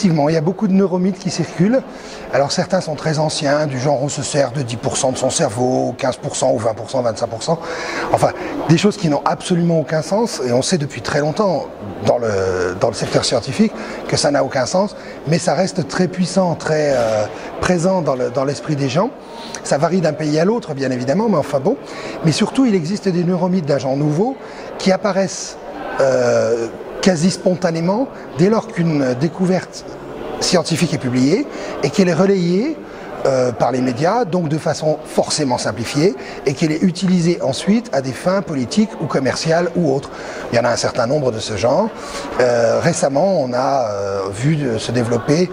effectivement, il y a beaucoup de neuromythes qui circulent. Alors certains sont très anciens, du genre on se sert de 10% de son cerveau, 15% ou 20%, 25%. Enfin, des choses qui n'ont absolument aucun sens, et on sait depuis très longtemps dans le secteur scientifique que ça n'a aucun sens, mais ça reste très puissant, très présent dans l'esprit des gens. Ça varie d'un pays à l'autre, bien évidemment, mais enfin bon. Mais surtout, il existe des neuromythes d'un genre nouveau qui apparaissent quasi spontanément dès lors qu'une découverte scientifique est publiée et qu'elle est relayée par les médias, donc de façon forcément simplifiée, et qu'elle est utilisée ensuite à des fins politiques ou commerciales ou autres. Il y en a un certain nombre de ce genre. Récemment, on a vu se développer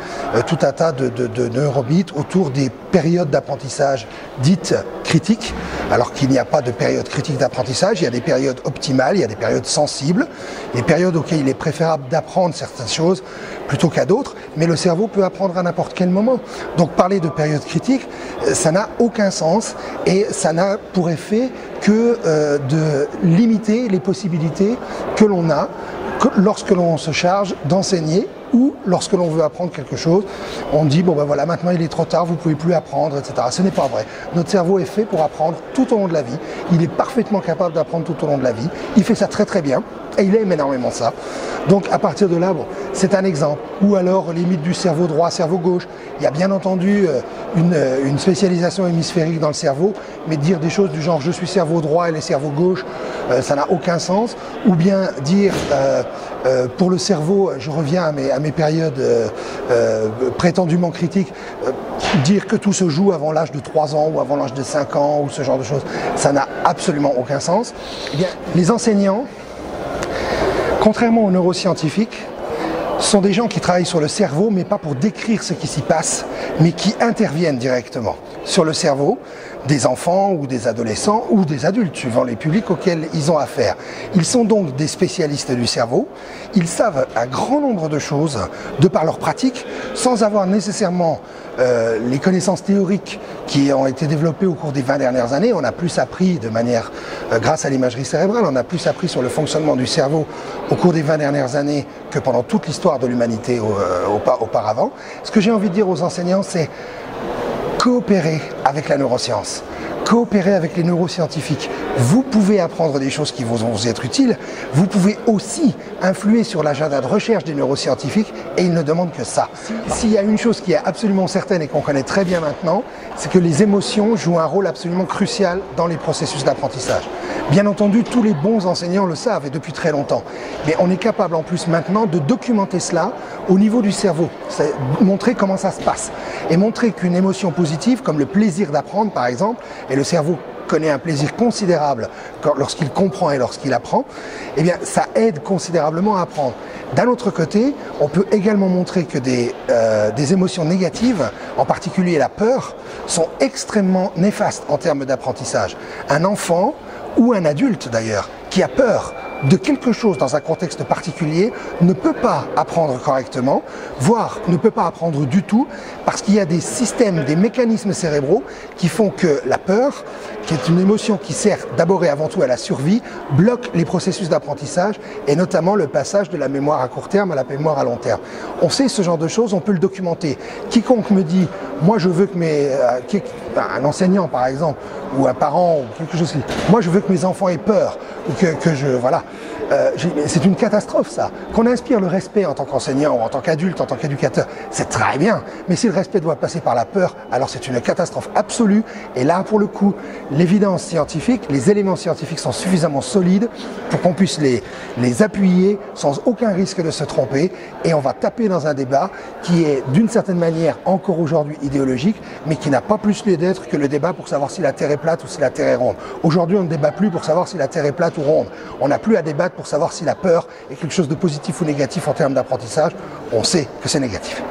tout un tas de neuromythes autour des périodes d'apprentissage dites critiques, alors qu'il n'y a pas de période critique d'apprentissage. Il y a des périodes optimales, il y a des périodes sensibles, des périodes auxquelles il est préférable d'apprendre certaines choses plutôt qu'à d'autres, mais le cerveau peut apprendre à n'importe quel moment. Donc parler de période critique, ça n'a aucun sens, et ça n'a pour effet que de limiter les possibilités que l'on a lorsque l'on se charge d'enseigner, ou lorsque l'on veut apprendre quelque chose, on dit bon ben voilà, maintenant il est trop tard, vous ne pouvez plus apprendre, etc. Ce n'est pas vrai. Notre cerveau est fait pour apprendre tout au long de la vie. Il est parfaitement capable d'apprendre tout au long de la vie. Il fait ça très très bien, et il aime énormément ça. Donc à partir de là, bon, c'est un exemple. Ou alors les mythes du cerveau droit, cerveau gauche. Il y a bien entendu une spécialisation hémisphérique dans le cerveau, mais dire des choses du genre je suis cerveau droit et les cerveaux gauche, ça n'a aucun sens. Ou bien dire pour le cerveau, je reviens à mes périodes prétendument critiques, dire que tout se joue avant l'âge de 3 ans ou avant l'âge de 5 ans ou ce genre de choses, ça n'a absolument aucun sens. Eh bien, les enseignants, contrairement aux neuroscientifiques, sont des gens qui travaillent sur le cerveau, mais pas pour décrire ce qui s'y passe, mais qui interviennent directement sur le cerveau des enfants ou des adolescents ou des adultes, suivant les publics auxquels ils ont affaire. Ils sont donc des spécialistes du cerveau, ils savent un grand nombre de choses de par leur pratique, sans avoir nécessairement les connaissances théoriques qui ont été développées au cours des 20 dernières années. On a plus appris de manière, grâce à l'imagerie cérébrale, on a plus appris sur le fonctionnement du cerveau au cours des 20 dernières années que pendant toute l'histoire de l'humanité auparavant. Ce que j'ai envie de dire aux enseignants, c'est coopérer avec la neuroscience, coopérer avec les neuroscientifiques. Vous pouvez apprendre des choses qui vont vous être utiles, vous pouvez aussi influer sur l'agenda de recherche des neuroscientifiques, et ils ne demandent que ça. S'il y a une chose qui est absolument certaine et qu'on connaît très bien maintenant, c'est que les émotions jouent un rôle absolument crucial dans les processus d'apprentissage. Bien entendu, tous les bons enseignants le savent, et depuis très longtemps. Mais on est capable en plus maintenant de documenter cela au niveau du cerveau, montrer comment ça se passe, et montrer qu'une émotion positive, comme le plaisir d'apprendre par exemple, et le cerveau connaît un plaisir considérable lorsqu'il comprend et lorsqu'il apprend, eh bien ça aide considérablement à apprendre. D'un autre côté, on peut également montrer que des émotions négatives, en particulier la peur, sont extrêmement néfastes en termes d'apprentissage. Un enfant, ou un adulte d'ailleurs, qui a peur de quelque chose dans un contexte particulier ne peut pas apprendre correctement, voire ne peut pas apprendre du tout, parce qu'il y a des systèmes, des mécanismes cérébraux qui font que la peur, qui est une émotion qui sert d'abord et avant tout à la survie, bloque les processus d'apprentissage, et notamment le passage de la mémoire à court terme à la mémoire à long terme. On sait ce genre de choses, on peut le documenter. Quiconque me dit, moi je veux que un enseignant par exemple, ou un parent, ou quelque chose, moi je veux que mes enfants aient peur, ou voilà. C'est une catastrophe ça. Qu'on inspire le respect en tant qu'enseignant ou en tant qu'adulte, en tant qu'éducateur, c'est très bien. Mais si le respect doit passer par la peur, alors c'est une catastrophe absolue. Et là, pour le coup, l'évidence scientifique, les éléments scientifiques sont suffisamment solides pour qu'on puisse les appuyer sans aucun risque de se tromper. Et on va taper dans un débat qui est d'une certaine manière encore aujourd'hui idéologique, mais qui n'a pas plus lieu d'être que le débat pour savoir si la Terre est plate ou si la Terre est ronde. Aujourd'hui, on ne débat plus pour savoir si la Terre est plate ou ronde. On n'a plus à débattre pour savoir si la peur est quelque chose de positif ou négatif en termes d'apprentissage. On sait que c'est négatif.